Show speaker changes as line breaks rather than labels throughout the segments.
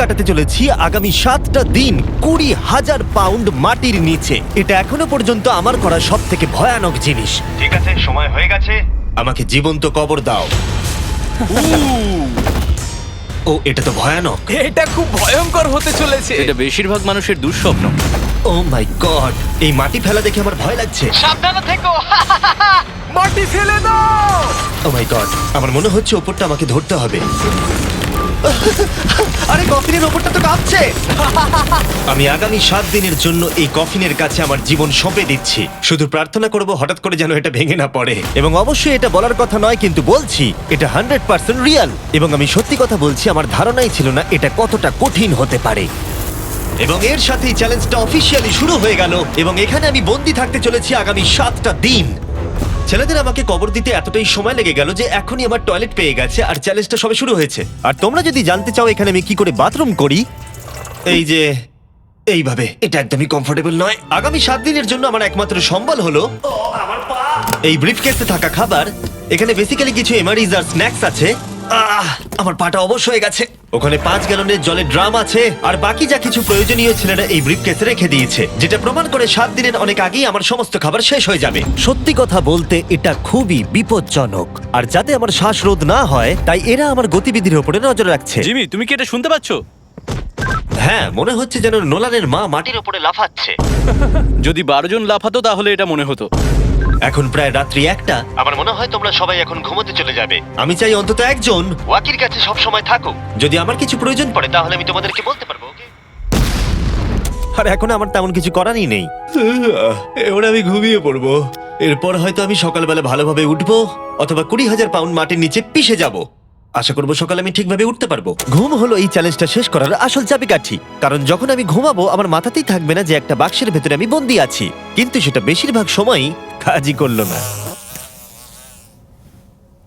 কাটাতে চলেছি আগামী 7টা দিন 20,000 পাউন্ড মাটির নিচে। এটা এখনো পর্যন্ত আমার করা সব থেকে ভয়ানক জিনিস। ঠিক আছে, সময় হয়ে গেছে, আমাকে জীবন্ত কবর দাও। ও, এটা তো ভয়ানক।
এটা খুব ভয়ঙ্কর হতে চলেছে।
এটা বেশিরভাগ মানুষের দুঃস্বপ্ন।
ও মাই গড, এই মাটি ফেলা দেখে আমার ভয় লাগছে।
সাবধানে থেকো। মাটি ফেলে দাও।
ও মাই গড, আমার মনে হচ্ছে ওপরটা আমাকে ধরতে হবে। আরে কফিনের ওপরটা তো কাঁপছে। আমি আগামী 7 দিনের জন্য এই কফিনের কাছে আমার জীবন সঁপে দিচ্ছি। শুধু প্রার্থনা করব হঠাৎ করে যেন এটা ভেঙে না পড়ে। এবং অবশ্যই এটা বলার কথা নয়, কিন্তু বলছি এটা 100% রিয়েল। এবং আমি সত্যি কথা বলছি, আমার ধারণাই ছিল না এটা কতটা কঠিন হতে পারে। এবং এর সাথেই চ্যালেঞ্জটা অফিসিয়ালি শুরু হয়ে গেল। এবং এখানে আমি বন্দি থাকতে চলেছি আগামী 7টা দিন। ছেলেদের আমাকে কবর দিতে এতটাই সময় লেগে গেল যে এখনই আমার টয়লেট পেয়ে গেছে, আর চ্যালেঞ্জটা সবে শুরু হয়েছে। আর তোমরা যদি জানতে চাও এখানে আমি কি করে বাথরুম করি, এই যে এইভাবে, এটা একদমই কমফোর্টেবল নয়। আগামী 7 দিনের জন্য আমার একমাত্র সম্বল হলো এই ব্রিফকেসে থাকা খাবার। এখানে বেসিক্যালি কিছু এমারিজ আর স্ন্যাক্স আছে। আমার পাটা অবশ হয়ে গেছে। ওখানে 5 গ্যালনের জলের ড্রাম আছে, আর বাকি যা কিছু প্রয়োজনীয় ছেলেরা এই ব্রিফকেসে রেখে দিয়েছে, যেটা প্রমাণ করে 7 দিনের অনেক আগেই আমার সমস্ত খাবার শেষ হয়ে যাবে। সত্যি কথা বলতে এটা খুবই বিপজ্জনক, আর যাতে আমার শ্বাসরোধ না হয় তাই এরা আমার গতিবিধির উপরে নজর রাখছে।
জিমি, তুমি কি এটা শুনতে পাচ্ছো?
হ্যাঁ, মনে হচ্ছে যেন নোলানের মা মাটির উপরে লাফাচ্ছে।
যদি 12 জন লাফাতো তাহলে এটা মনে হতো।
এখন প্রায় রাত্রি 1টা। আমার মনে হয় তোমরা সবাই এখন ঘুমোতে চলে যাবে। আমি চাই অন্তত একজন ওয়াকির কাছে সব সময় থাকুক। যদি আমার কিছু প্রয়োজন পড়ে তাহলে আমি তোমাদেরকে বলতে পারবো, ওকে? আর এখন আমার তেমন কিছু করারই নেই। এবার আমি ঘুমিয়ে পড়বো। এরপর হয়তো আমি সকালবেলা ভালোভাবে উঠবো, অথবা 20,000 পাউন্ড মাটির নিচে পিষে যাব। আশা করবো সকালে আমি ঠিকভাবে উঠতে পারবো। ঘুম হলো এই চ্যালেঞ্জটা শেষ করার আসল চাবিকাঠি। কারণ যখন আমি ঘুমাবো আমার মাথাতেই থাকবে না যে একটা বাক্সের ভেতরে আমি বন্দি আছি। কিন্তু সেটা বেশিরভাগ সময়ই কাজই করলো না।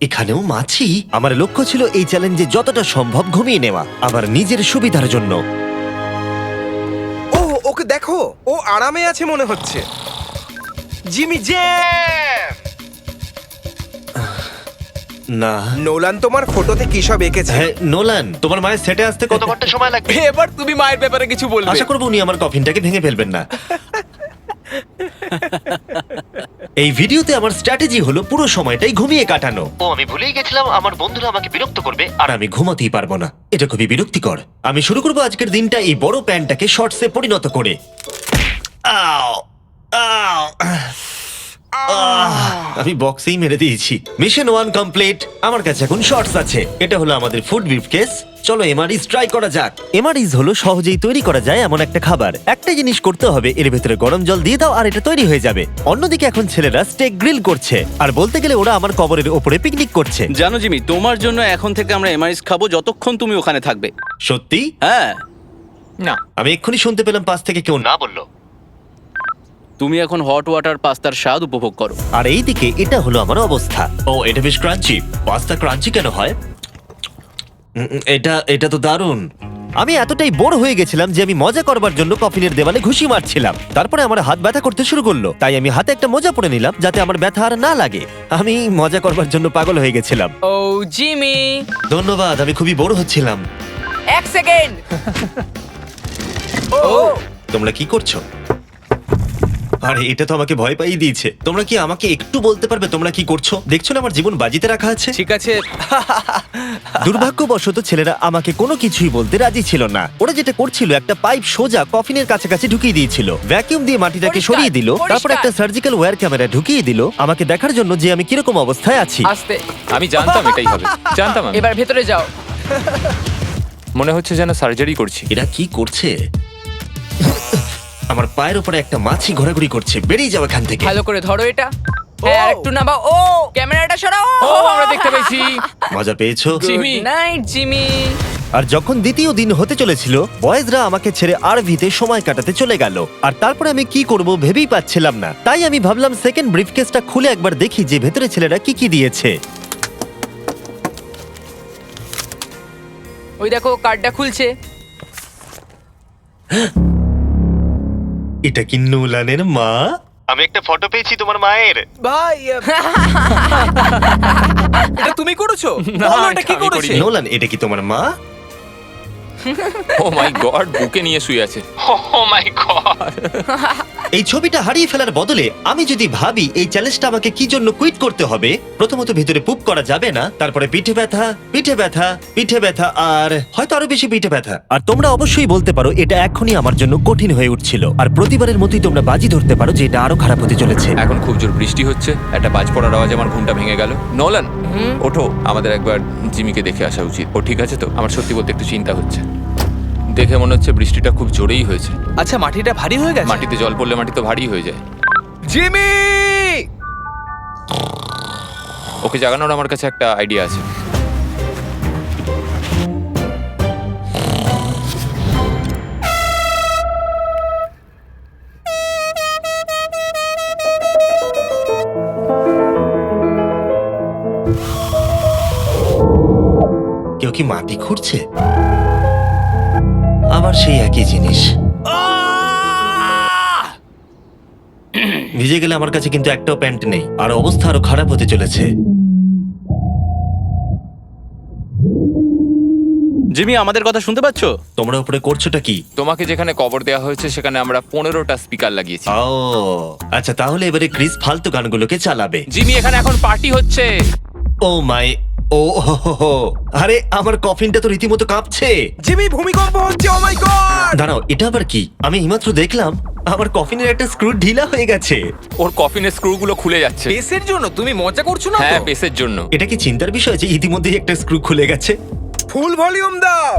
এখানেও মাছি। আমার লক্ষ্য ছিল এই চ্যালেঞ্জে যতটা সম্ভব ঘুমিয়ে নেওয়া, আমার নিজের সুবিধার জন্য।
ও, ওকে দেখো, ও আরামে আছে মনে হচ্ছে। জিমি জে,
না,
নোলান তোমার ফটোতে কি সব এঁকেছে?
হ্যাঁ নোলান, তোমার মায়ের সেটে আসতে কত ঘন্টা সময় লাগবে?
এবার তুমি মায়ের ব্যাপারে কিছু বলবে।
আশা করবো উনি আমার কফিনটাকে ভেঙে ফেলবেন না। এই ভিডিওতে আমার স্ট্র্যাটেজি হলো পুরো সময়টাই ঘুমিয়ে কাটানো। ও, আমি ভুলেই গেছিলাম আমার বন্ধুরা আমাকে বিরক্ত করবে আর আমি ঘুমাতেই পারবো না। এটা খুবই বিরক্তিকর। আমি শুরু করবো আজকের দিনটা এই বড় প্যান্টটাকে শর্টসে পরিণত করে। আও, আও, আমি বক্সেই মেরে দিয়েছি। Mission 1 complete. আমার কাছে এখন শর্টস আছে। এটা হলো আমাদের ফুড ব্রিফকেস। চলো এমআরইজ ট্রাই করা যাক। এমআরইজ হলো সহজেই তৈরি করা যায় এমন একটা খাবার। একটা জিনিস করতে হবে, এর ভেতরে গরম জল দিয়ে দাও আর এটা তৈরি হয়ে যাবে। অন্যদিকে এখন ছেলেরা স্টেক গ্রিল করছে, আর বলতে গেলে ওরা আমার কবরের ওপরে পিকনিক করছে।
জানো জিমি, তোমার জন্য এখন থেকে আমরা এমআইস খাবো যতক্ষণ তুমি ওখানে থাকবে।
সত্যি?
হ্যাঁ।
না,
আমি এক্ষুনি শুনতে পেলাম পাশ থেকে কেউ না বললো।
তুমি এখন হট ওয়াটার পাস্তার স্বাদ উপভোগ করো।
আর এইদিকে এটা হলো আমার অবস্থা। ও, এটা বেশ ক্রাঞ্চি। পাস্তা ক্রাঞ্চি কেন হয়? এটা তো দারুণ। আমি এতটাই বোর হয়ে গেছিলাম যে আমি মজা করবার জন্য কফিনের দেওয়ালে ঘুষি মারছিলাম। তারপরে আমার হাত ব্যথা করতে শুরু করলো, তাই আমি হাতে একটা মোজা পরে নিলাম যাতে আমার ব্যথা আর না লাগে। আমি মজা করবার জন্য পাগল হয়ে গেছিলাম।
ও জিমি,
ধন্যবাদ, আমি খুবই বোর হচ্ছিলাম।
1 সেকেন্ড।
ও,
তোমরা কি করছো? আরে এটা তো আমাকে ভয় পাইয়ে দিয়েছে। তোমরা কি আমাকে একটু বলতে পারবে তোমরা কি করছো? দেখছো না আমার জীবন বাজিতে রাখা আছে।
ঠিক আছে।
দুর্ভাগ্যবশত ছেলেরা আমাকে কোনো কিছুই বলতে রাজি ছিল না। ওরা যেটা করছিল, একটা পাইপ সোজা কফিনের কাছাকাছি ঢুকিয়ে দিয়েছিল, ভ্যাকিউম দিয়ে মাটিটাকে
পরিষ্কার,
সরিয়ে দিল, তারপর
পরিষ্কার।
একটা সার্জিক্যাল ওয়্যার ক্যামেরা ঢুকিয়ে দিল আমাকে দেখার জন্য যে আমি কিরকম অবস্থায় আছি।
আস্তে,
আমি জানতাম এটাই হবে, জানতাম আমি।
এবার ভেতরে যাও।
মনে হচ্ছে যেন সার্জারি করছি।
এরা কি করছে? আমার পায়ের উপরে একটা মাছি ঘোরাঘুরি করছে। বেরিয়ে যাও এখান থেকে।
ভালো করে ধরো এটা। হ্যাঁ, আরেকটু নামাও। ও, ক্যামেরাটা সরাও।
ও, আমরা দেখতে পেয়েছি।
মজা পেয়েছো?
জিমি।
Good night Jimmy.
আর যখন দ্বিতীয় দিন হতে চলেছিল, বয়েজরা আমাকে ছেড়ে আরভিতে সময় কাটাতে চলে গেল। আর তারপরে আমি কি করব ভেবেই পাচ্ছিলাম না। তাই আমি ভাবলাম সেকেন্ড ব্রিফকেসটা খুলে একবার দেখি যে ভেতরে ছেলেরা কি কি দিয়েছে।
ওই দেখো, কার্ডটা খুলছে।
এটা কি নোলানের মা? আমি একটা ফটো পেয়েছি তোমার মায়ের।
ভাই, এটা তুমি করেছো?
না,
বলো, এটা
এটা
কি
আমি
করেছে?
করিনি।
নোলান, এটা কি তোমার মা?
ও মাই গড, বুকে নিয়ে শুয়ে আছে। ও মাই গড।
এই ছবিটা হারিয়ে ফেলার বদলে আমি যদি ভাবি এই চ্যালেঞ্জটা আমাকে কি জন্য কুইট করতে হবে, প্রথমত ভিতরে পুপ করা যাবে না, তারপরে পিঠে ব্যথা, পিঠে ব্যথা, পিঠে ব্যথা, আর হয়তো আরো বেশি পিঠে ব্যথা। আর তোমরা অবশ্যই বলতে পারো এটা এখনই আমার জন্য কঠিন হয়ে উঠছিল, আর প্রতিবারের মতোই তোমরা বাজি ধরতে পারো যে এটা আরো খারাপ হতে চলেছে।
এখন খুব জোর বৃষ্টি হচ্ছে, একটা বাজ পড়ার আওয়াজে আমার ঘুমটা ভেঙে গেল। নোলান, ওঠো, আমাদের একবার জিমিকে দেখে আসা উচিত। ও ঠিক আছে তো? আমার সত্যি বলতে একটু চিন্তা হচ্ছে। দেখে মনে হচ্ছে বৃষ্টিটা খুব জোরেই হয়েছে।
আচ্ছা, মাটিটা ভারী হয়ে গেছে।
মাটিতে জল পড়লে মাটি তো ভারী হয়ে যায়।
জিমি!
ওকে জাগানোর আমার কাছে একটা আইডিয়া আছে।
কেউ কি মাটি খুঁড়ছে? আবার সেই একই জিনিস। ভিজে গেলে আমার কাছে কিন্তু একটাও প্যান্ট নেই, আর অবস্থা আরো খারাপ হতে চলেছে।
জিমি, আমাদের কথা শুনতে পাচ্ছো?
তোমরা উপরে করছোটা কি?
তোমাকে যেখানে কবর দেওয়া হয়েছে সেখানে আমরা 15টা স্পিকার লাগিয়েছি।
ও আচ্ছা, তাহলে এবারে ক্রিস ফালতু গানগুলোকে চালাবে।
জিমি, এখানে এখন পার্টি হচ্ছে।
ও মাই, ও হো হো হো। আরে আমার কফিনটা তো রীতিমতো কাঁপছে।
জিমি, ভূমিকম্প হচ্ছে! ও মাই গড!
দাঁড়াও, এটা আবার কি? আমি এইমাত্র দেখলাম আমার কফিনের একটা স্ক্রু ঢিলা হয়ে গেছে।
ওর কফিনের স্ক্রুগুলো খুলে যাচ্ছে।
পেসের জন্য তুমি মজা করছো না
হ্যাঁ,
তো?
পেসের জন্য।
এটা কি চিন্তার বিষয় যে ইতিমধ্যেই একটা স্ক্রু খুলে গেছে?
ফুল ভলিউম দাও!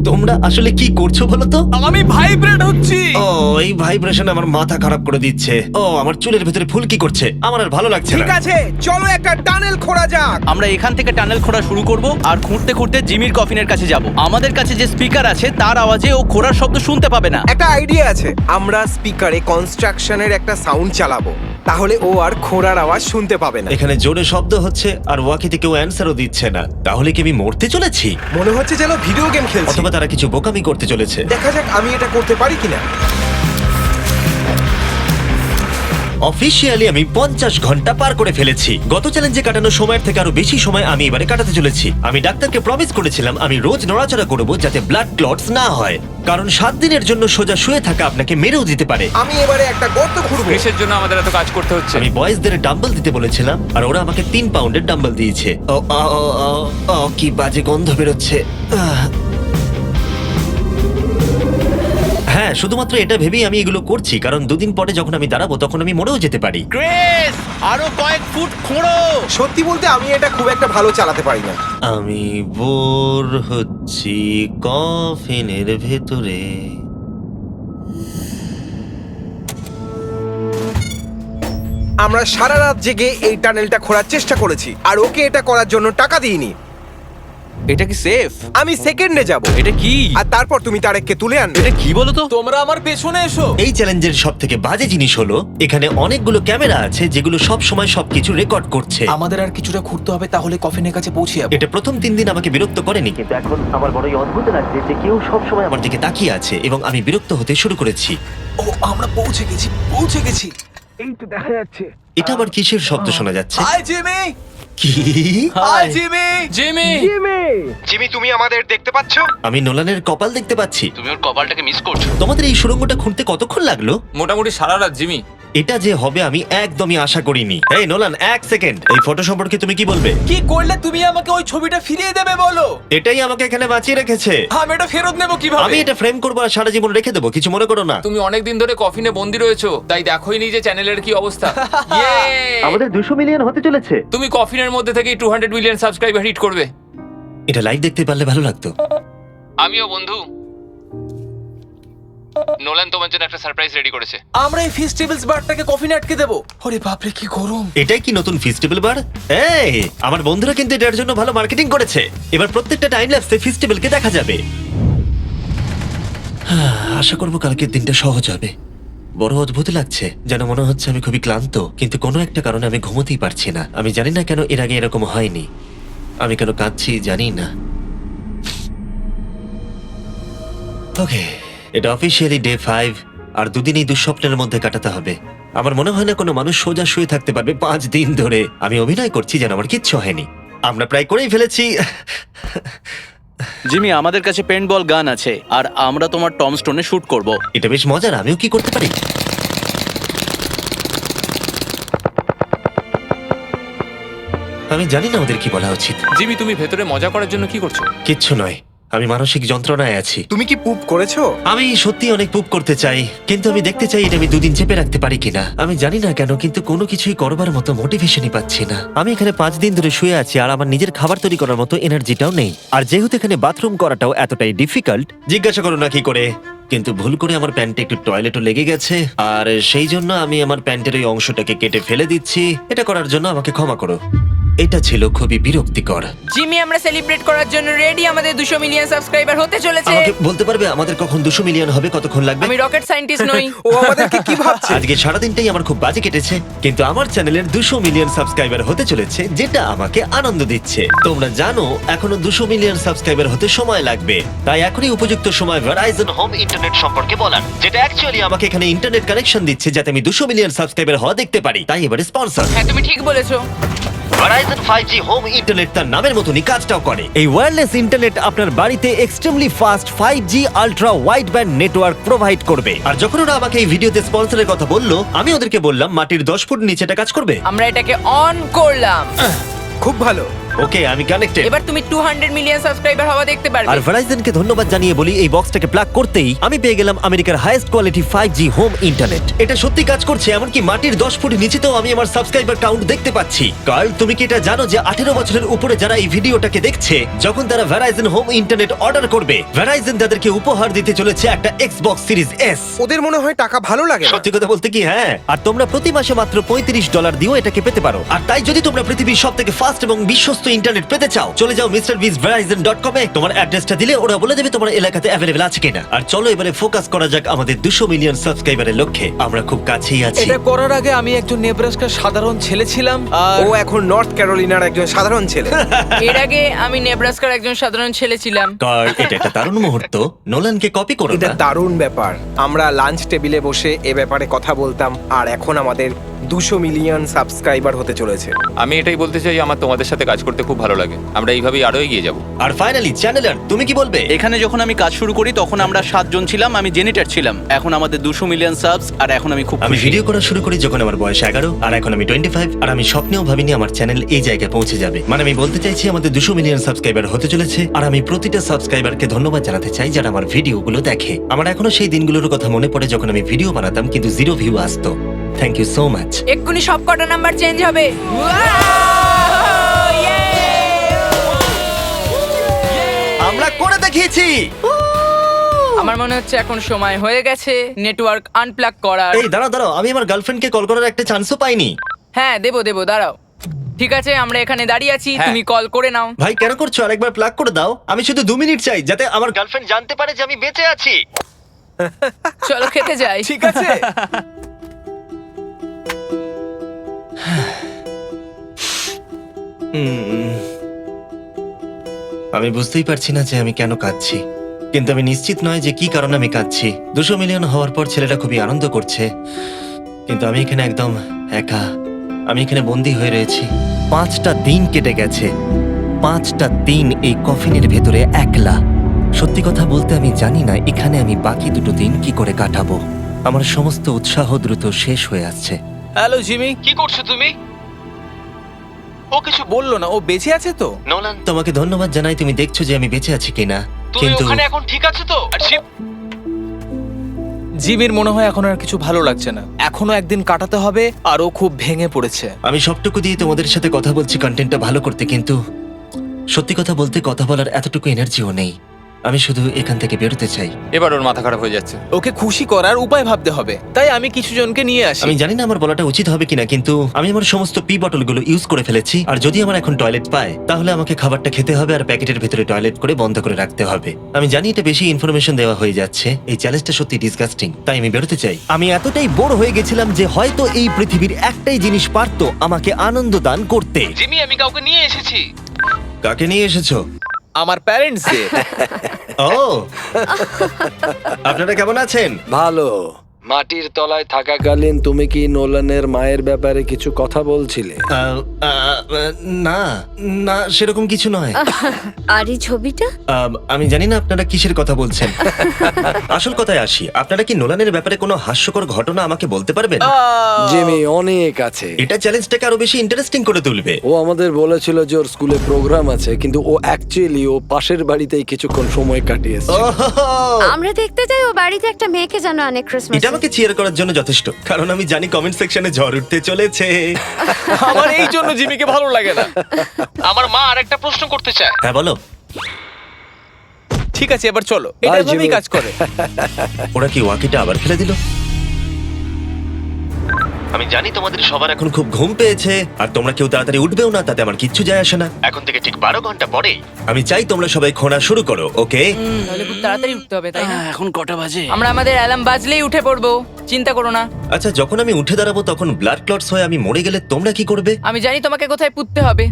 তোমরা আসলে কি করছো বলো তো?
আমি ভাইব্রেট হচ্ছি।
ও, এই ভাইব্রেশন আমার মাথা খারাপ করে দিচ্ছে। ও, আমার চুলের ভেতরে ফুল কি করছে? আমার আর ভালো লাগছে
ঠিক
না।
আছে, চলো একটা টানেল খোঁড়া যাক।
আমরা এখান থেকে টানেল খোঁড়া শুরু করব, আর খুঁড়তে খুঁড়তে জিমির কফিনের কাছে যাব। আমাদের কাছে যে স্পিকার আছে তার আওয়াজে ও খোঁড়ার শব্দ শুনতে পাবে না।
একটা আইডিয়া আছে, আমরা স্পিকারে কনস্ট্রাকশনের একটা সাউন্ড চালাবো, তাহলে ও আর খোঁড়ার আওয়াজ শুনতে পাবে না।
এখানে জোরে শব্দ হচ্ছে আর ওয়াকিতে কেউ অ্যান্সারও দিচ্ছে না। তাহলে কি আমি মরতে চলেছি?
মনে হচ্ছে যেন ভিডিও গেম খেলছি।
অথবা তারা কিছু বোকামি করতে চলেছে।
দেখা যাক আমি এটা করতে পারি কিনা।
অফিসিয়ালি আমি 50 ঘন্টা পার করে ফেলেছি। গত চ্যালেঞ্জে কাটানো সময়ের থেকে আরো বেশি সময় আমি এবারে কাটাতে চলেছি। আমি ডাক্তারকে প্রমিস করেছিলাম আমি রোজ নড়াচড়া করব যাতে ব্লাড ক্লটস না হয়, কারণ 7 দিনের জন্য সোজা শুয়ে থাকা আপনাকে মেরেও দিতে পারে।
আমি এবারে একটা গর্ত খুঁড়বো।
ক্রিসের জন্য আমাদের এত কাজ করতে হচ্ছে।
আমি বয়েজদের ডাম্বল দিতে বলেছিলাম আর ওরা আমাকে 3 পাউন্ডের ডাম্বল দিয়েছে। ও ও, ও, ও, ও, কি বাজে গন্ধ বেরোচ্ছে। হ্যাঁ, শুধুমাত্র এটা ভেবেই আমি এগুলো করছি, কারণ 2 দিন পরে যখন আমি দাঁড়াবো তখন আমি মরেও যেতে পারি।
ক্রিস, আরো কয়েক ফুট খোঁড়ো।
সত্যি বলতে আমি এটা খুব একটা ভালো চালাতে পারি না।
আমি বোর হচ্ছি কফিনের ভেতরে।
আমরা সারা রাত জেগে এই টানেলটা খোঁড়ার চেষ্টা করেছি, আর ওকে এটা করার জন্য টাকা দিইনি।
এটা কি সেফ?
আমি সেকেন্ডে যাব,
এটা কি?
আর তারপর তুমি তারেককে তুলে আনবে।
এটা কি বলো তো?
তোমরা আমার পেছনে এসো।
এই চ্যালেঞ্জের সব থেকে বাজে জিনিস হলো এখানে অনেকগুলো ক্যামেরা আছে যেগুলো সব সময় সবকিছু রেকর্ড করছে।
আমাদের আর কিছুটা ঘুরতে হবে, তাহলে কফিনের কাছে পৌঁছে যাবো।
এটা প্রথম 3 দিন আমাকে বিরক্ত করেনি, কিন্তু এখন আমার বড়ই অদ্ভুত লাগছে যে কেউ সব সময় আমার দিকে তাকিয়ে আছে এবং আমি বিরক্ত হতে শুরু করেছি।
ও, আমরা পৌঁছে গেছি, পৌঁছে গেছি।
এই তো দেখা যাচ্ছে।
এটা আবার কিসের শব্দ শোনা যাচ্ছে?
Hi Jimmy.
কি?
Hi Jimmy.
জিমি,
জিমি, তুমি আমাদের দেখতে পাচ্ছ?
আমি নোলানের কপাল দেখতে পাচ্ছি।
তুমি ওর কপালটাকে মিস করছো।
তোমাদের এই সুড়ঙ্গটা খুঁড়তে কতক্ষণ লাগলো?
মোটামুটি সারা রাত। জিমি,
এটা যে হবে আমি একদমই আশা করিনি। এই নোলান, 1 সেকেন্ড, এই ফটো সম্পর্কে তুমি কি বলবে?
কি করলে তুমি আমাকে ওই ছবিটা ফিরিয়ে দেবে বলো?
এটাই আমাকে এখানে বাঁচিয়ে রেখেছে।
আমি এটা ফেরত নেব কিভাবে?
আমি এটা ফ্রেম করবো আর সারা জীবন রেখে দেবো, কিছু মনে করো না।
তুমি অনেকদিন ধরে কফিনে বন্দি রয়েছো, তাই দেখোই নি যে চ্যানেলের কি অবস্থা। Yay!
আমাদের 200 মিলিয়ন হতে চলেছে।
তুমি কফিনের মধ্যে থেকে 200 মিলিয়ন সাবস্ক্রাইবার হিট করবে।
এটা লাইভ দেখতে পারলে ভালো লাগতো।
আমিও বন্ধু। নোলান তোমার জন্য একটা সারপ্রাইজ রেডি করেছে।
আমরা এই ফেস্টিভ্যালস বারটাকে কফিনে আটকে দেবো। ওরে বাপরে, কি গরম।
এটাই কি নতুন ফেস্টিভ্যাল বার? এই, আমার বন্ধুরা কিন্তু এটার জন্য ভালো মার্কেটিং করেছে। এবার প্রত্যেকটা টাইম ল্যাপসে ফেস্টিভ্যালকে দেখা যাবে। আশা করবো কালকের দিনটা সহজ হবে। বড় অদ্ভুত লাগছে, যেন মনে হচ্ছে আমি খুবই ক্লান্ত, কিন্তু কোনো একটা কারণে আমি ঘুমোতেই পারছি না। আমি জানি না কেন এর আগে এরকম হয়নি। আমি কেন কাঁদছি জানি না। ওকে, এটা অফিসিয়ালি ডে 5, আর 2 দিন এই দুঃস্বপ্নের মধ্যে কাটাতে হবে। আমার মনে হয় না কোনো মানুষ সোজা শুয়ে থাকতে পারবে 5 দিন ধরে। আমি অভিনয় করছি যেন আমার কিচ্ছু হয়নি। আমরা প্রায় করেই ফেলেছি।
জিমি, আমাদের কাছে পেন্টবল গান আছে আর আমরা তোমার টম স্টোনে শুট করব।
এটা বেশ মজার, আমিও কি করতে পারি? আমি জানি না ওদের কি বলা উচিত।
জিমি, তুমি ভেতরে মজা করার জন্য কি করছো?
কিচ্ছু নয়, আমি মানসিক যন্ত্রণায় আছি।
তুমি কি পুপ করেছো?
আমি সত্যি অনেক পুপ করতে চাই, কিন্তু আমি দেখতে চাই এটা আমি 2 দিন চেপে রাখতে পারি কিনা। আমি জানি না কেন, কিন্তু কোনো কিছুই করবার মতো মোটিভেশনই পাচ্ছি না। আমি এখানে 5 দিন ধরে শুয়ে আছি আর আমার নিজের খাবার তৈরি করার মতো এনার্জিটাও নেই। আর যেহেতু এখানে বাথরুম করাটাও এতটাই ডিফিকাল্ট, জিজ্ঞাসা করো না কি করে, কিন্তু ভুল করে আমার প্যান্টে একটু টয়লেটও লেগে গেছে, আর সেই জন্য আমি আমার প্যান্টের ওই অংশটাকে কেটে ফেলে দিচ্ছি। এটা করার জন্য আমাকে ক্ষমা করো। এটা ছিল খুবই বিরক্তিকর।
জিমি, আমরা সেলিব্রেট করার জন্য রেডি। আমাদের 200 মিলিয়ন সাবস্ক্রাইবার হতে চলেছে।
আমাকে বলতে পারবে আমাদের কখন 200 মিলিয়ন হবে? কতক্ষণ লাগবে?
আমি রকেট সায়েন্টিস্ট নই।
ও আমাদেরকে কি ভাবছে?
আজকে সারাদিনটাই আমার খুব বাজে কেটেছে, কিন্তু আমার চ্যানেলের 200 মিলিয়ন সাবস্ক্রাইবার হতে চলেছে, যেটা আমাকে আনন্দ দিচ্ছে। তোমরা জানো এখনো 200 মিলিয়ন সাবস্ক্রাইবার হতে সময় লাগবে, তাই এখনই উপযুক্ত সময় ভেরাইজন হোম ইন্টারনেট সম্পর্কে বলার, যেটা অ্যাকচুয়ালি আমাকে এখানে ইন্টারনেট কানেকশন দিচ্ছে যাতে আমি 200 মিলিয়ন সাবস্ক্রাইবার হওয়া দেখতে পারি। তাই এবারে স্পন্সর
হ্যাঁ, তুমি ঠিক বলেছো।
ভেরাইজন 5G হোম ইন্টারনেট তার নামের মতনই কাজটাও করে। এই ওয়্যারলেস ইন্টারনেট আপনার বাড়িতে extremely fast 5G ultra wide band network provide করবে। আর যখন ওরা আমাকে এই ভিডিওতে স্পন্সরের কথা বললো, আমি ওদেরকে বললাম মাটির 10 ফুট নিচেটা কাজ করবে।
আমরা এটাকে অন করলাম।
খুব ভালো।
ওকে, আমি কানেক্টেড।
এবার তুমি 200 মিলিয়ন সাবস্ক্রাইবার হওয়া দেখতে পারবে।
আর ভেরাইজনকে ধন্যবাদ জানিয়ে বলি, এই বক্সটাকে প্লাগ করতেই আমি পেয়ে গেলাম আমেরিকার highest quality 5G home internet. এটা সত্যি কাজ করছে, এমনকি মাটির 10 ফুট নিচেতেও আমি আমার সাবস্ক্রাইবার কাউন্ট দেখতে পাচ্ছি। কার্ল, তুমি কি এটা জানো যে 18 বছরের উপরে যারা এই ভিডিওটাকে দেখছে, যখন তারা ভেরাইজন হোম ইন্টারনেট অর্ডার করবে, ভেরাইজন তাদেরকে উপহার দিতে চলেছে একটা Xbox Series S।
ওদের মনে হয় টাকা ভালো লাগে না।
সত্যি কথা বলতে কি, হ্যাঁ। আর তোমরা প্রতি মাসে মাত্র $35 দিয়েও এটাকে পেতে পারো। আর তাই যদি তোমরা পৃথিবীর সবথেকে ফাস্ট এবং বিশ্বস্ত ইন্টারনেট পেতে চাও, চলে যাও MrBeastVerizon.com এ। তোমার অ্যাড্রেসটা দিলে ওরা বলে দেবে তোমার এলাকাতে অ্যাভেলেবল আছে কিনা। আর চলো এবারে ফোকাস করা যাক আমাদের 200 মিলিয়ন সাবস্ক্রাইবারের লক্ষ্যে। আমরা খুব কাছেই আছি।
এটা করার আগে আমি একজন নেব্রাস্কার সাধারণ ছেলে ছিলাম আর
ও এখন নর্থ ক্যারোলিনার একজন সাধারণ ছেলে।
এর আগে আমি নেব্রাস্কার একজন সাধারণ ছেলে ছিলাম।
কার্ল, এটা একটা দারুণ মুহূর্ত। নোলানকে কপি করো
এটা
না।
দারুণ ব্যাপার। আমরা লাঞ্চ টেবিলে বসে এ ব্যাপারে কথা বলতাম, আর এখন আমাদের 200 মিলিয়ন সাবস্ক্রাইবার হতে চলেছে।
আমি এটাই বলতে চাই, আমার তোমাদের সাথে কাজ করতে খুব ভালো লাগে। আমরা এইভাবেই আরো এগিয়ে যাব।
আর ফাইনালি চ্যানেলার, তুমি কি বলবে?
এখানে যখন আমি কাজ শুরু করি তখন আমরা 7 জন ছিলাম, আমি জেনিটার ছিলাম। এখন আমাদের 200 মিলিয়ন সাবস আর এখন আমি খুব
আমি
খুশি।
ভিডিও করা শুরু করি যখন আমার বয়স 11, আর এখন আমি 25, আর আমি স্বপ্নেও ভাবিনি আমার চ্যানেল এই জায়গায় পৌঁছে যাবে। মানে আমি বলতে চাইছি আমাদের 200 মিলিয়ন সাবস্ক্রাইবার হতে চলেছে, আর আমি প্রতিটা সাবস্ক্রাইবারকে ধন্যবাদ জানাতে চাই যারা আমার ভিডিওগুলো দেখে। আমার এখনো সেই দিনগুলোর কথা মনে পড়ে যখন আমি ভিডিও বানাতাম কিন্তু 0 ভিউ আসতো। Thank you so much.
এক্ষুনি সব কটা নাম্বার চেঞ্জ হবে।
আমরা করে দেখিয়েছি।
আমার মনে হচ্ছে এখন সময় হয়ে গেছে নেটওয়ার্ক আনপ্লাগ করার।
এই দাঁড়াও দাঁড়াও, আমি আমার গার্লফ্রেন্ডকে কল করার একটা চান্সও পাইনি।
হ্যাঁ, দেবো দাঁড়াও। ঠিক আছে, আমরা এখানে দাঁড়িয়ে আছি, তুমি কল করে নাও।
ভাই কেন করছো? আরেকবার প্লাগ করে দাও। আমি শুধু 2 মিনিট চাই যাতে আমার গার্লফ্রেন্ড জানতে পারে যে আমি বেঁচে আছি।
চলো খেতে যাই।
ঠিক আছে।
আমি বুঝতেই পারছি না যে আমি কেন কাঁদছি, কিন্তু আমি নিশ্চিত নয় যে কি কারণে আমি কাঁদছি। 200 মিলিয়ন হওয়ার পর ছেলেটা খুবই আনন্দ করছে, কিন্তু আমি এখানে একদম একা। আমি এখানে বন্দি হয়ে রয়েছি। 5টা দিন কেটে গেছে, 5টা দিন এই কফিনের ভেতরে একলা। সত্যি কথা বলতে আমি জানি না এখানে আমি বাকি 2 দিন কি করে কাটাবো। আমার সমস্ত উৎসাহ দ্রুত শেষ হয়ে আসছে।
হ্যালো জিমি, কি করছো তুমি? ও কিছু বললো না, ও বেঁচে আছে তো?
নোলান, তোমাকে ধন্যবাদ জানাই, তুমি দেখছো যে আমি বেঁচে আছি কিনা। কিন্তু
এখন ঠিক আছে তো? জিমির মনে হয় এখন আর কিছু ভালো লাগছে না। এখনো একদিন কাটাতে হবে আর ও খুব ভেঙে পড়েছে।
আমি সবটুকু দিয়ে তোমাদের সাথে কথা বলছি কন্টেন্টটা ভালো করতে, কিন্তু সত্যি কথা বলতে কথা বলার এতটুকু এনার্জিও নেই। আমি শুধু এখান থেকে বেরোতে চাই।
এবার ওর মাথা খারাপ হয়ে যাচ্ছে।
ওকে খুশি করার উপায় ভাবতে হবে, তাই আমি কিছু জনকে নিয়ে আসি।
আমি জানি না আমার বলাটা উচিত হবে কিনা, কিন্তু আমি আমার সমস্ত পি বটলগুলো ইউজ করে ফেলেছি, আর যদি আমার এখন টয়লেট পায় তাহলে আমাকে খাবারটা খেতে হবে আর প্যাকেটের ভেতরে টয়লেট করে বন্ধ করে রাখতে হবে। আমি জানি এটা বেশি ইনফরমেশন দেওয়া হয়ে যাচ্ছে, এই চ্যালেঞ্জটা সত্যি ডিসগাস্টিং, তাই আমি বেরোতে চাই। আমি এতটাই বোর হয়ে গেছিলাম যে হয়তো এই পৃথিবীর একটাই জিনিস পারতো আমাকে আনন্দ দান করতে।
জিমি, আমি কাউকে নিয়ে এসেছি।
কাকে নিয়ে এসেছো?
আমার প্যারেন্টসদের।
ও, আপনারা কেমন আছেন?
ভালো।
মাটির তলায় থাকাকালীন তুমি কি নোলানের মায়ের ব্যাপারে কিছু কথা বলছিলে?
না না সেরকম কিছু নয়।
আর এই ছবিটা?
আমি জানি না আপনারা কিসের কথা বলছেন। আসল কথায় আসি, আপনারা কি নোলানের ব্যাপারে কোনো হাস্যকর ঘটনা আমাকে বলতে পারবেন?
জিমি, অনেক আছে।
এটা চ্যালেঞ্জটাকে আরো বেশি ইন্টারেস্টিং করে তুলবে।
ও আমাদের বলেছিল যে ওর স্কুলে প্রোগ্রাম আছে, কিন্তু ও অ্যাকচুয়ালি ও পাশের বাড়িতেই কিছুক্ষণ সময় কাটিয়েছে।
ওহো!
আমরা দেখতে যাই ও বাড়িতে একটা মেয়েকে জানো অনেক ক্রিসমাস।
এটা আমাকে চিয়ার করার জন্য যথেষ্ট, কারণ আমি জানি কমেন্ট সেকশনে ঝড় উঠতে চলেছে।
আমার এই জন্য জিমিকে ভালো লাগে না। আমার মা আরেকটা প্রশ্ন করতে চায়।
হ্যাঁ বলো।
ঠিক আছে, এবার চলো, এটা
Bye,
এভাবেই
জিমি।
কাজ করে।
ওরা কি ওয়াকিটা আবার ফেলে দিল? আমি জানি তোমাদের সবার এখন খুব ঘুম পেয়েছে আর তোমরা কেউ তাড়াতাড়ি উঠবেও না, তাতে আমার কিচ্ছু যায় আসে না। এখন থেকে ঠিক 12 ঘন্টা পরে আমি চাই তোমরা সবাই খোঁড়া শুরু করো, ওকে?
তাহলে খুব তাড়াতাড়ি উঠতে হবে, তাই না?
এখন কটা বাজে?
আমরা আমাদের অ্যালার্ম বাজলেই উঠে পড়বো, চিন্তা করো না।
আচ্ছা, যখন আমি উঠে দাঁড়াবো তখন ব্লাড ক্লটস হয়ে আমি মরে গেলে তোমরা কি করবে?
আমি জানি তোমাকে কোথায় পুঁততে হবে।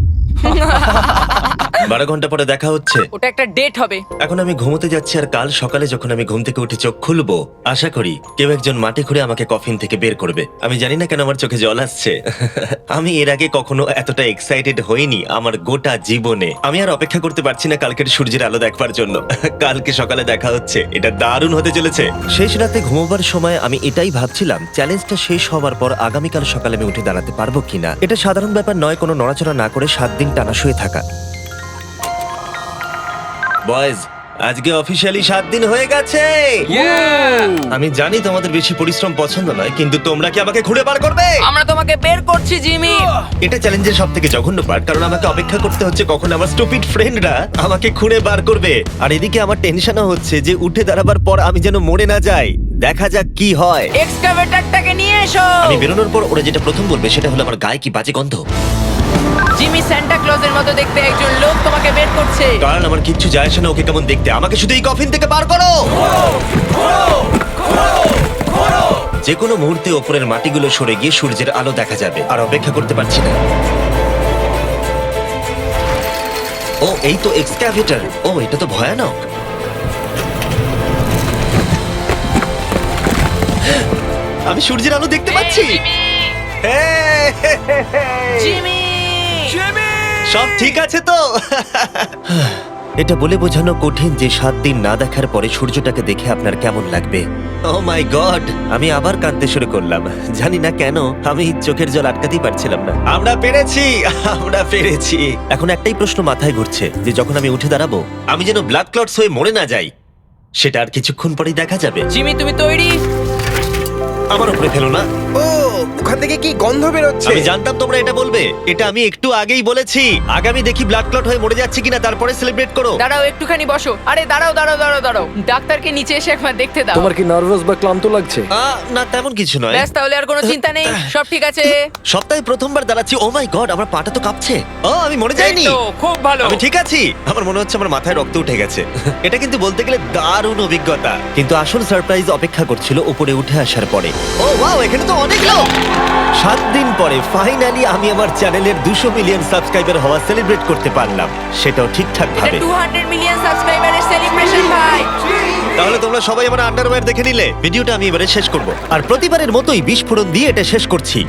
12 ঘন্টা পরে দেখা হচ্ছে।
ওটা একটা ডেট হবে।
এখন আমি ঘুমোতে যাচ্ছি আর কাল সকালে যখন আমি ঘুম থেকে উঠে চোখ খুলবো, আশা করি কেউ একজন মাটি খুঁড়ে আমাকে কফিন থেকে বের করবে। আমি জানি না কেন আমার চোখে জল আসছে। আমি এর আগে কখনো এতটা এক্সাইটেড হইনি আমার গোটা জীবনে। আমি আর অপেক্ষা করতে পারছি না কালকের সূর্যের আলো দেখবার জন্য। কালকে সকালে দেখা হচ্ছে, এটা দারুণ হতে চলেছে। শেষ রাতে ঘুমোবার সময় আমি এটাই ভাবছিলাম, চ্যালেঞ্জটা শেষ হওয়ার পর আগামীকাল সকালে আমি উঠে দাঁড়াতে পারবো কিনা। এটা সাধারণ ব্যাপার নয় কোনো নড়াচড়া না করে 7 দিন টানা শুয়ে থাকা। বয়েজ, আজকে অফিসিয়ালি 7 দিন হয়ে গেছে। আমি জানি তোমাদের বেশি পরিশ্রম পছন্দ নয়, কিন্তু তোমরা কি আমাকে খুঁড়ে বার করবে?
আমরা তোমাকে বের করছি, জিমি।
এটা চ্যালেঞ্জের সব থেকে জঘন্য পার্ট, কারণ আমাকে অপেক্ষা করতে হচ্ছে কখন আমার স্টুপিড ফ্রেন্ডরা আমাকে খুঁড়ে বার করবে। আর এদিকে আমার টেনশনও হচ্ছে যে উঠে দাঁড়াবার পর আমি যেন মরে না যাই। দেখা যাক কি হয়।
এক্সকাভেটরটাকে নিয়ে এসো।
আমি বেরোনোর পর ওরা যেটা প্রথম বলবে সেটা হলো আমার গায়ে কি বাজে গন্ধ।
জিমি সান্টা ক্লজের মতো দেখতে একজন লোক তোমাকে বের করছে।
কারণ আমার কিচ্ছু যায় আসে না ওকে কেমন দেখতে, আমাকে শুধু এই কফিন থেকে বার করো। যে কোনো মুহূর্তে ওপরের মাটিগুলো সরে গিয়ে সূর্যের আলো দেখা যাবে, আর অপেক্ষা করতে পারছি না। ও, এই তো এক্সক্যাভেটর। ও, এটা তো ভয়ানক। আমি সূর্যের আলো দেখতে পাচ্ছি। হ্যাঁ।
জিমি!
সব ঠিক আছে তো? এটা বলে বোঝানো কঠিন যে 7 দিন না দেখার পরে সূর্যটাকে দেখে আপনার কেমন লাগবে। ও মাই গড, আমি আবার কাঁদতে শুরু করলাম। জানি না কেন, আমি চোখের জল আটকাতেই পারছিলাম না। আমরা পেরেছি, আমরা পেরেছি। এখন একটাই প্রশ্ন মাথায় ঘুরছে যে যখন আমি উঠে দাঁড়াবো আমি যেন ব্লাড ক্লটস হয়ে মরে না যাই। সেটা আর কিছুক্ষণ পরেই দেখা যাবে।
জিমি, তুমি তৈরি?
আমার উপরে ফেলো না।
ও, ওখান থেকে কি গন্ধ বেরোচ্ছে?
আমি জানতাম তোমরা এটা বলবে। এটা আমি একটু আগেই বলেছি। আগামী দেখি ব্লাড ক্লট হয়ে মরে যাচ্ছে কিনা, তারপরে সেলিব্রেট করো।
দাঁড়াও, একটুখানি বসো। আরে দাঁড়াও দাঁড়াও দাঁড়াও দাঁড়াও, ডাক্তারকে নিচে এসে একবার দেখতে দাও।
তোমার কি নার্ভাস বা ক্লান্ত লাগছে?
না, তেমন কিছু নয়।
ব্যাস, তাহলে আর কোনো চিন্তা নেই, সব ঠিক আছে।
সপ্তাহে প্রথমবার দাঁড়াচ্ছি। ও মাই গড, আমার পাটা তো কাঁপছে। ও, আমি মরে যাইনি।
এই তো, খুব ভালো।
আমি ঠিক আছি। আমার মনে হচ্ছে আমার মাথায় রক্ত উঠে গেছে। এটা কিন্তু বলতে গেলে দারুণ অভিজ্ঞতা। কিন্তু আসল সারপ্রাইজ অপেক্ষা করছিল উপরে উঠে আসার পরে। ও ওয়াও, এখানে তো অনেক লোক। 7 দিন পরে ফাইনালি আমি আমার চ্যানেলের 200 মিলিয়ন সাবস্ক্রাইবার হওয়া সেলিব্রেট করতে পারলাম, সেটাও ঠিকঠাক
এটা
ভাবে।
200 মিলিয়ন সাবস্ক্রাইবারের সেলিব্রেশন, ভাই।
তাহলে তোমরা সবাই আমার আন্ডারওয়্যার দেখে নিলে। ভিডিওটা আমি এবারে শেষ করব, আর প্রতিবারের মতোই বিস্ফোরণ দিয়ে এটা শেষ করছি।